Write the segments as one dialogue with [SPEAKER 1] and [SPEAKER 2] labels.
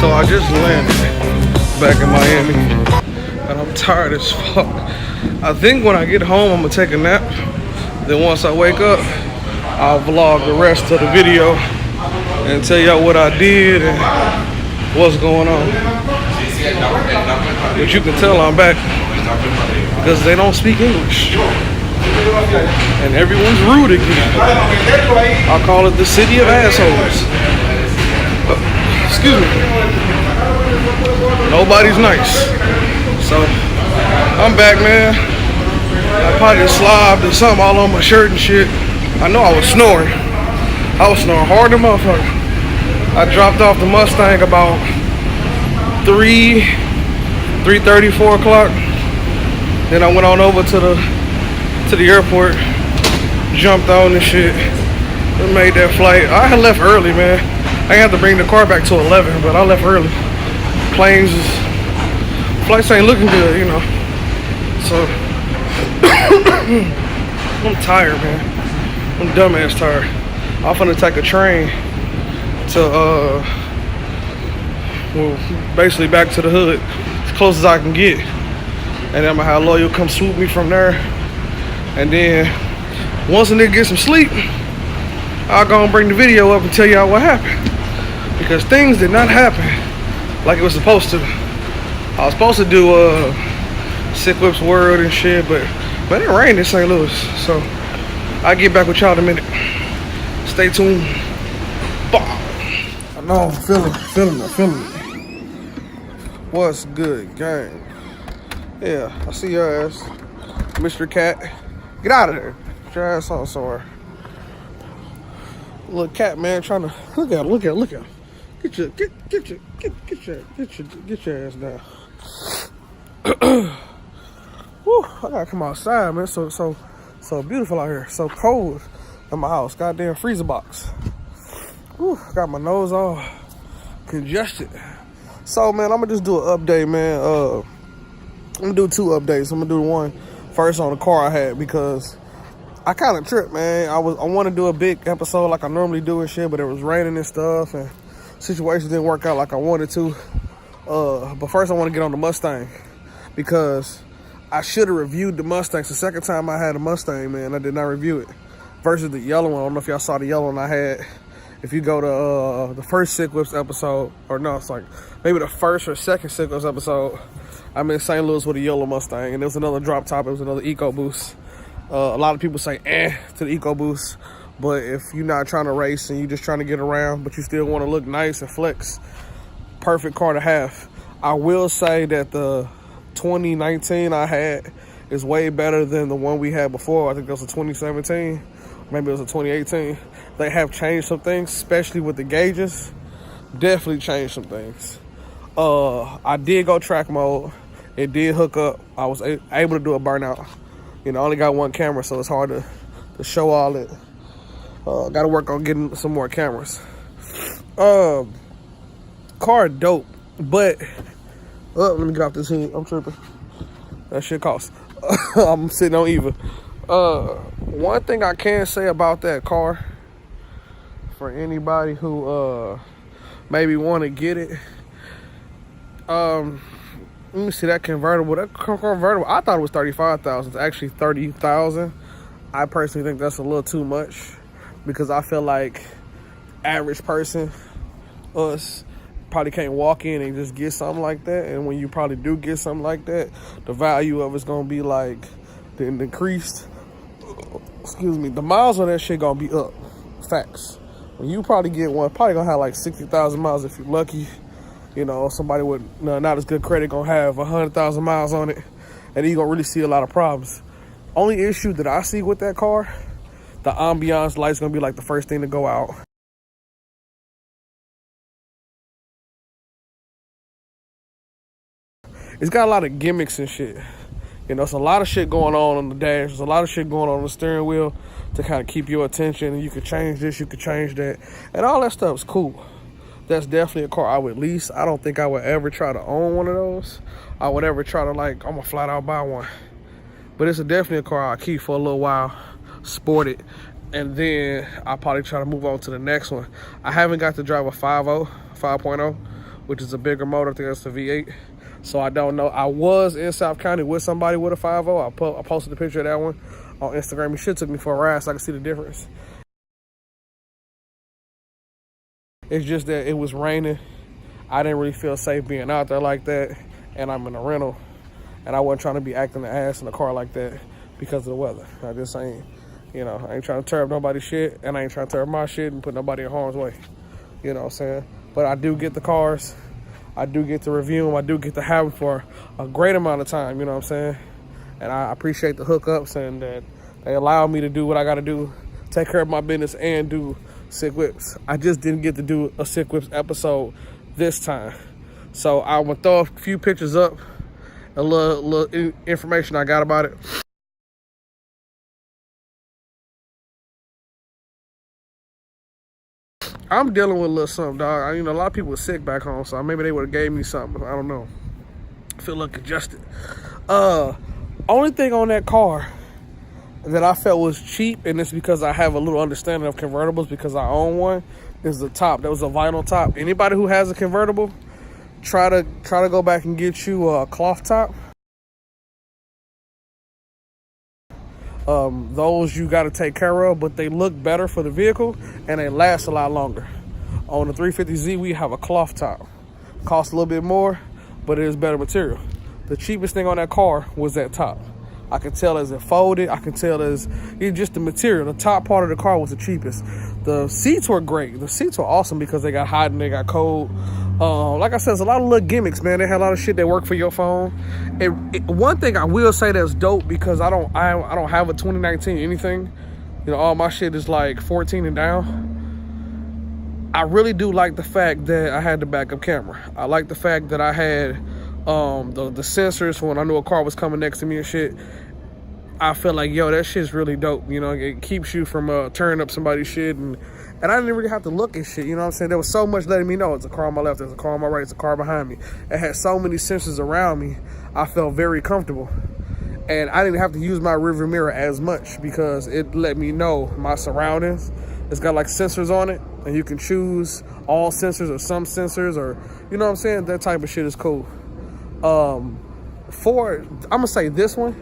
[SPEAKER 1] So I just landed back in Miami, and I'm tired as fuck. I think when I get home, I'm gonna take a nap. Then once I wake up, I'll vlog the rest of the video and tell y'all what I did and what's going on. But you can tell I'm back because they don't speak English. And everyone's rude again. I call it the city of assholes. Excuse me. Nobody's nice. So, I'm back, man. I probably slobbed or something all on my shirt and shit. I know I was snoring. I was snoring hard than motherfucker. I dropped off the Mustang about 3:30, 4 o'clock. Then I went on over to the airport, jumped on and shit, and made that flight. I had left early, man. I had to bring the car back to 11, but I left early. Flights ain't looking good, you know. So, I'm tired, man. I'm dumbass tired. I'm finna take a train to, basically back to the hood, as close as I can get. And then I'm gonna have Loyal come swoop me from there. And then, once a nigga get some sleep, I'll go and bring the video up and tell y'all what happened. Because things did not happen like it was supposed to. I was supposed to do Sick Whip's World and shit, but it rained in St. Louis. So I'll get back with y'all in a minute. Stay tuned. I know I'm feeling it. What's good, gang? Yeah, I see your ass. Mr. Cat. Get out of there. Get your ass on somewhere. Little cat, man, trying to look at him. Get your ass down. Woo, I gotta come outside, man. So beautiful out here. So cold in my house. Goddamn freezer box. Woo, got my nose all congested. So, man, I'm gonna just do an update, man. I'm gonna do 2 updates. I'm gonna do one first on the car I had because I kind of tripped, man. I want to do a big episode like I normally do and shit, but it was raining and stuff, and situations didn't work out like I wanted to. But first I want to get on the Mustang because I should have reviewed the Mustang. It's the second time I had a Mustang, man. I did not review it versus the yellow one. I don't know if y'all saw the yellow one I had. If you go to the first Sick Whips episode, or no, it's like maybe the first or second Sick Whips episode, I'm in St. Louis with a yellow Mustang, and there was another drop top. It was another EcoBoost. A lot of people say to the EcoBoost, but if you're not trying to race and you're just trying to get around, but you still want to look nice and flex, perfect car to have. I will say that the 2019 I had is way better than the one we had before. I think that was a 2017, maybe it was a 2018. They have changed some things, especially with the gauges. Definitely changed some things. I did go track mode. It did hook up. I was able to do a burnout. You know, I only got one camera, so it's hard to show all it. Got to work on getting some more cameras. Car dope, but let me get off this heat. I'm tripping. That shit costs. I'm sitting on Eva. One thing I can say about that car, for anybody who maybe want to get it, let me see that convertible. That convertible, I thought it was 35,000. It's actually 30,000. I personally think that's a little too much because I feel like average person, us, probably can't walk in and just get something like that. And when you probably do get something like that, the value of it's gonna be like the increased. Excuse me. The miles on that shit gonna be up. Facts. When you probably get one, probably gonna have like 60,000 miles if you're lucky. You know, somebody with not as good credit gonna have 100,000 miles on it, and then you're gonna really see a lot of problems. Only issue that I see with that car, the ambiance light's gonna be like the first thing to go out. It's got a lot of gimmicks and shit. You know, it's a lot of shit going on the dash. There's a lot of shit going on the steering wheel to kind of keep your attention. And you could change this, you could change that, and all that stuff's cool. That's definitely a car I would lease. I don't think I would ever try to own one of those. I would ever try to, like, I'm gonna flat out buy one. But it's definitely a car I'll keep for a little while, sport it, and then I'll probably try to move on to the next one. I haven't got to drive a 5.0, which is a bigger motor. I think that's the V8. So I don't know. I was in South County with somebody with a 5.0. I posted a picture of that one on Instagram. He should took me for a ride so I could see the difference. It's just that it was raining. I didn't really feel safe being out there like that, and I'm in a rental, and I wasn't trying to be acting the ass in a car like that because of the weather. I just ain't, you know, I ain't trying to tear up nobody's shit, and I ain't trying to tear up my shit and put nobody in harm's way. You know what I'm saying? But I do get the cars. I do get to review them. I do get to have them for a great amount of time, you know what I'm saying? And I appreciate the hookups and that they allow me to do what I got to do, take care of my business, and do Sick Whips. I just didn't get to do a Sick Whips episode this time. So I'm going to throw a few pictures up, a little information I got about it. I'm dealing with a little something, dog. You know, a lot of people are sick back home, so maybe they would have gave me something. I don't know. I feel a little congested. Only thing on that car that I felt was cheap, and it's because I have a little understanding of convertibles because I own one, is the top. That was a vinyl top. Anybody who has a convertible, try to go back and get you a cloth top. Those you got to take care of, but they look better for the vehicle and they last a lot longer. On the 350Z, we have a cloth top. Costs a little bit more, but it is better material. The cheapest thing on that car was that top. I could tell as it folded. I could tell as it's just the material. The top part of the car was the cheapest. The seats were great. The seats were awesome because they got hot and they got cold. Like I said, there's a lot of little gimmicks, man. They had a lot of shit that worked for your phone. One thing I will say that's dope, because I don't have a 2019 anything. You know, all my shit is like 14 and down. I really do like the fact that I had the backup camera. I like the fact that I had the sensors when I knew a car was coming next to me and shit. I feel like, yo, that shit's really dope. You know, it keeps you from turning up somebody's shit, and I didn't really have to look at shit. You know what I'm saying? There was so much letting me know it's a car on my left, there's a car on my right, there's a car behind me. It had so many sensors around me. I felt very comfortable, and I didn't have to use my rearview mirror as much because it let me know my surroundings. It's got like sensors on it, and you can choose all sensors or some sensors, or you know what I'm saying? That type of shit is cool. I'm gonna say this one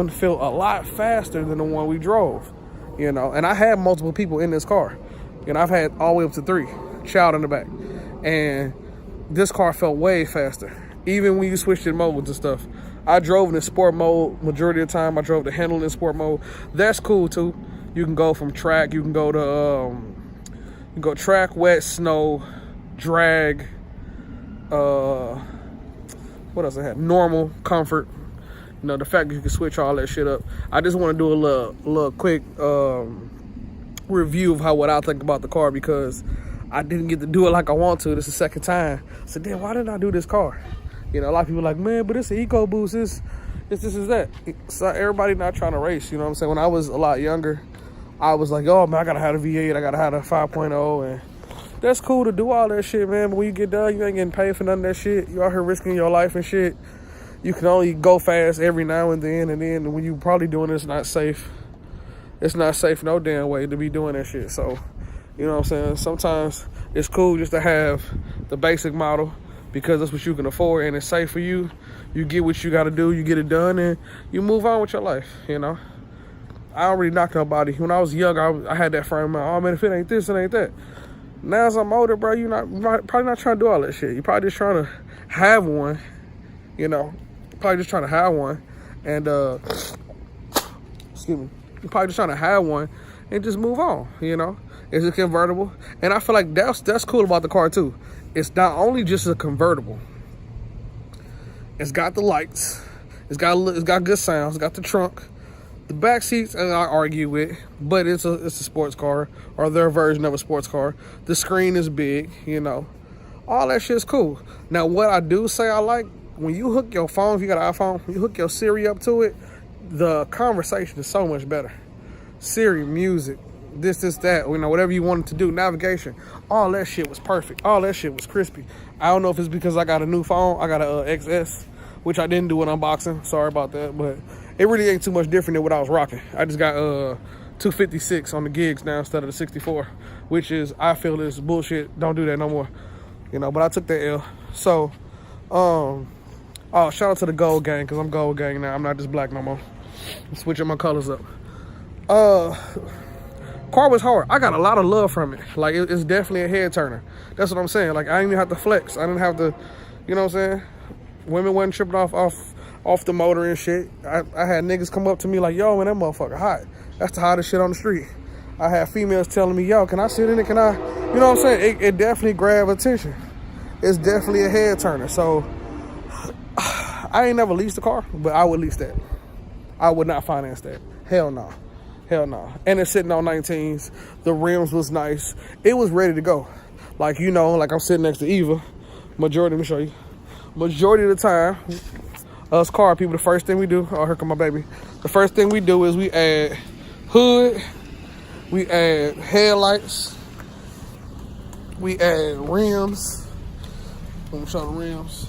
[SPEAKER 1] felt a lot faster than the one we drove, you know, and I had multiple people in this car. You know, I've had all the way up to 3, child in the back, and this car felt way faster. Even when you switched in modes and stuff. I drove in the sport mode majority of the time. I drove the handle in sport mode. That's cool too. You can go from track, you can go to track, wet, snow, drag, what else I had? Normal, comfort. You know, the fact that you can switch all that shit up. I just want to do a little quick review of what I think about the car, because I didn't get to do it like I want to. This is the second time. So then why didn't I do this car? You know, a lot of people are like, man, but it's an EcoBoost. It's this is that. So everybody not trying to race. You know what I'm saying? When I was a lot younger, I was like, oh man, I gotta have a V8. I gotta have a 5.0, and that's cool to do all that shit, man. But when you get done, you ain't getting paid for none of that shit. You out here risking your life and shit. You can only go fast every now and then when you probably doing it, it's not safe. It's not safe no damn way to be doing that shit. So, you know what I'm saying? Sometimes it's cool just to have the basic model because that's what you can afford and it's safe for you. You get what you got to do, you get it done, and you move on with your life, you know? I don't really knock nobody. When I was young, I had that frame of mind. Oh, man, if it ain't this, it ain't that. Now as I'm older, bro, you're probably not trying to do all that shit. You're probably just trying to have one, you know? Probably just trying to have one, and excuse me. You're probably just trying to have one and just move on. You know, it's a convertible, and I feel like that's cool about the car too. It's not only just a convertible. It's got the lights. It's got good sounds. It's got the trunk. The back seats, and I argue with, but it's a sports car or their version of a sports car. The screen is big. You know, all that shit's cool. Now, what I do say I like. When you hook your phone, if you got an iPhone, you hook your Siri up to it, the conversation is so much better. Siri, music, this, that, you know, whatever you wanted to do, navigation, all that shit was perfect. All that shit was crispy. I don't know if it's because I got a new phone. I got a XS, which I didn't do an unboxing. Sorry about that, but it really ain't too much different than what I was rocking. I just got 256 on the gigs now instead of the 64, which is, I feel is bullshit. Don't do that no more. you know, but I took that L. So, oh, shout out to the gold gang, because I'm gold gang now. I'm not just black no more. I'm switching my colors up. Car was hard. I got a lot of love from it. Like, it's definitely a head turner. That's what I'm saying. Like, I didn't even have to flex. I didn't have to, you know what I'm saying? Women wasn't tripping off the motor and shit. I had niggas come up to me like, yo, man, that motherfucker hot. That's the hottest shit on the street. I had females telling me, yo, can I sit in it? Can I? You know what I'm saying? It definitely grabbed attention. It's definitely a head turner. So I ain't never leased a car, but I would lease that. I would not finance that. Hell no. Hell no. And it's sitting on 19s. The rims was nice. It was ready to go. Like, you know, like I'm sitting next to Eva. Majority, let me show you. Majority of the time, us car people, the first thing we do, oh, here come my baby. The first thing we do is we add hood, we add headlights, we add rims. Let me show the rims.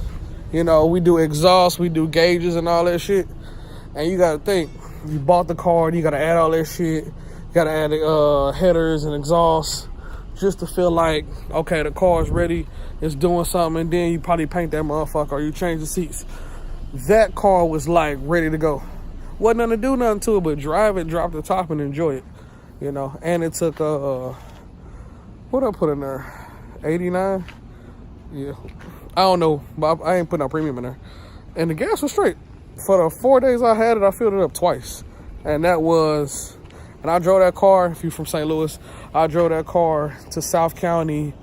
[SPEAKER 1] You know, we do exhaust, we do gauges and all that shit. And you gotta think, you bought the car and you gotta add all that shit. You gotta add headers and exhaust just to feel like, okay, the car's ready, it's doing something, and then you probably paint that motherfucker or you change the seats. That car was like ready to go. Wasn't nothing to do nothing to it but drive it, drop the top, and enjoy it. You know, and it took what I put in there? 89? Yeah. I don't know, but I ain't putting no premium in there. And the gas was straight. For the 4 days I had it, I filled it up twice. And that was, and I drove that car, if you're from St. Louis, I drove that car to South County,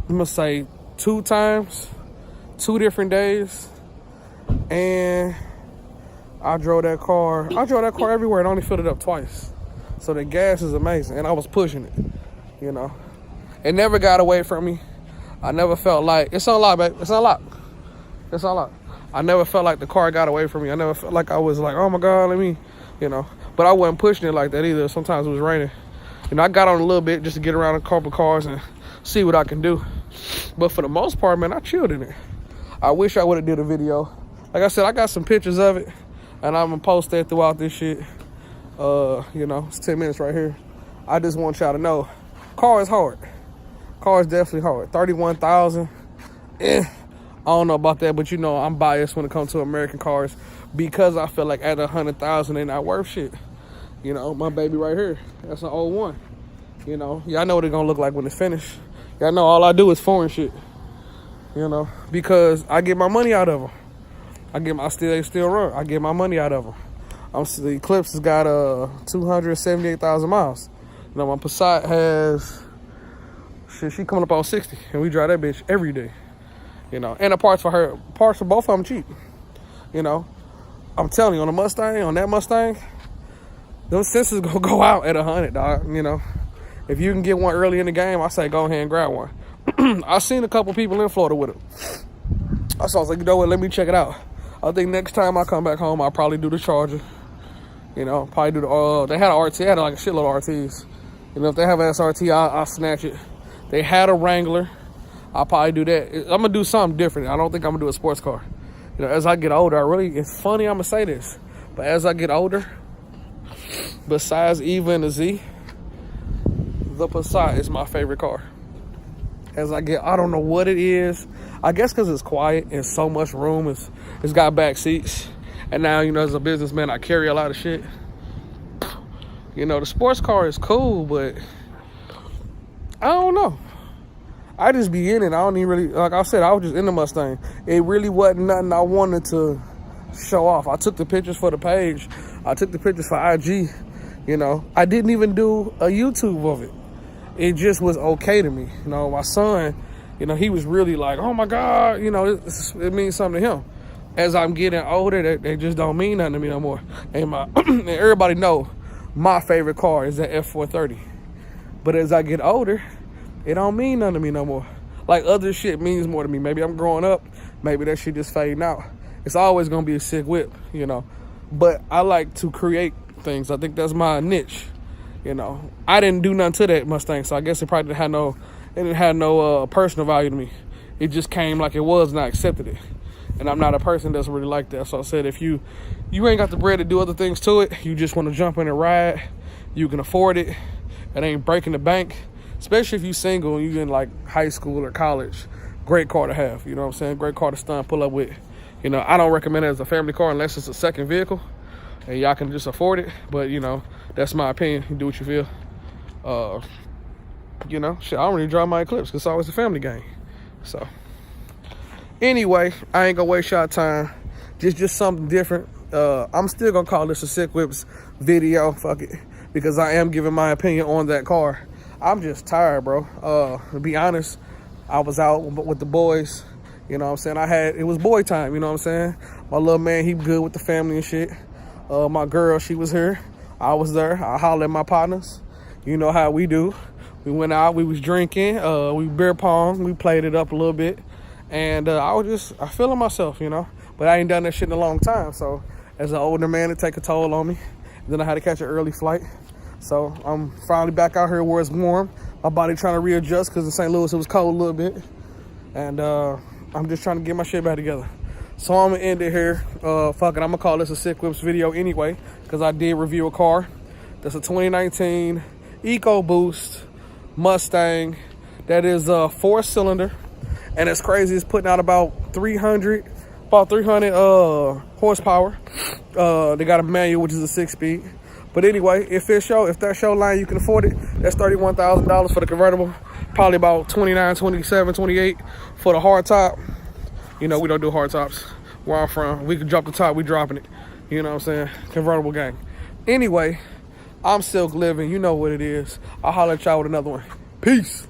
[SPEAKER 1] I'm gonna say 2 times, 2 different days. And I drove that car everywhere and only filled it up twice. So the gas is amazing, and I was pushing it, you know. It never got away from me. I never felt like, it's unlocked, babe, it's unlocked. It's unlocked. I never felt like the car got away from me. I never felt like I was like, oh my God, let me, you know. But I wasn't pushing it like that either. Sometimes it was raining. You know, I got on a little bit just to get around a couple cars and see what I can do. But for the most part, man, I chilled in it. I wish I would have did a video. Like I said, I got some pictures of it, and I'm gonna post that throughout this shit. You know, it's 10 minutes right here. I just want y'all to know, car is hard. Car is definitely hard. 31,000. I don't know about that, but you know, I'm biased when it comes to American cars because I feel like at 100,000 they're not worth shit. You know, my baby right here, that's an old one. You know, y'all know what it's gonna look like when it's finished. Y'all know all I do is foreign shit. You know, because I get my money out of them. They still run. I get my money out of them. The Eclipse has got 278,000 miles. You know, my Passat has, shit, she coming up on 60, and we drive that bitch every day. You know, and the parts for both of them cheap. You know, I'm telling you, on that Mustang, those sensors gonna go out at 100, dog. You know, if you can get one early in the game, I say go ahead and grab one. I seen a couple people in Florida with it. I was like, you know what, let me check it out. I think next time I come back home, I'll probably do the Charger. You know, probably do the, they had an RT, they had like a shitload of RTs. You know, if they have an SRT, I'll snatch it. They had a Wrangler. I'll probably do that. I'm gonna do something different. I don't think I'm gonna do a sports car. You know, as I get older, it's funny I'm gonna say this, but as I get older, besides Eva and the Z, the Passat is my favorite car. As I don't know what it is. I guess because it's quiet and so much room. It's got back seats. And now, you know, as a businessman, I carry a lot of shit. You know, the sports car is cool, but I don't know. I just be in it. I don't even really, like I said, I was just in the Mustang. It really wasn't nothing I wanted to show off. I took the pictures for the page. I took the pictures for IG. You know, I didn't even do a YouTube of it. It just was okay to me. You know, my son, you know, he was really like, oh my God, you know, it means something to him. As I'm getting older, they just don't mean nothing to me no more. And and everybody know my favorite car is that F430. But as I get older, it don't mean nothing to me no more. Like other shit means more to me. Maybe I'm growing up, maybe that shit just fading out. It's always gonna be a sick whip, you know. But I like to create things. I think that's my niche. You know, I didn't do nothing to that Mustang, so I guess it probably didn't have no personal value to me. It just came like it was, and I accepted it. And I'm not a person that's really like that. So I said, if you ain't got the bread to do other things to it, you just want to jump in and ride, you can afford it. It ain't breaking the bank. especially if you single and you in like high school or college. Great car to have, you know what I'm saying? Great car to stunt, pull up with. You know, I don't recommend it as a family car unless it's a second vehicle and y'all can just afford it. But, you know, that's my opinion. You do what you feel. You know, shit, I don't really drive my Eclipse because it's always a family game. So, anyway, I ain't gonna waste y'all time. Just something different. I'm still gonna call this a Sick Whips video, fuck it, because I am giving my opinion on that car. I'm just tired, bro. To be honest, I was out with the boys, you know what I'm saying? It was boy time, you know what I'm saying? My little man, he good with the family and shit. My girl, she was here. I was there. I hollered at my partners. You know how we do. We went out, we was drinking, we beer pong, we played it up a little bit. And I feeling myself, you know? But I ain't done that shit in a long time. So as an older man, it take a toll on me. Then I had to catch an early flight. So I'm finally back out here where it's warm. My body trying to readjust because in St. Louis it was cold a little bit. And I'm just trying to get my shit back together. So I'm gonna end it here. Fuck it, I'm gonna call this a Sick Whips video anyway, because I did review a car. That's a 2019 EcoBoost Mustang. That is a 4-cylinder. And it's crazy, it's putting out about 300 horsepower. They got a manual, which is a 6-speed. But anyway, if that show line you can afford it, that's $31,000 for the convertible. Probably about 29, 27, 28 for the hard top. You know, we don't do hard tops where I'm from. We can drop the top, we dropping it. You know what I'm saying? Convertible gang. Anyway, I'm Silk Living. You know what it is. I'll holler at y'all with another one. Peace.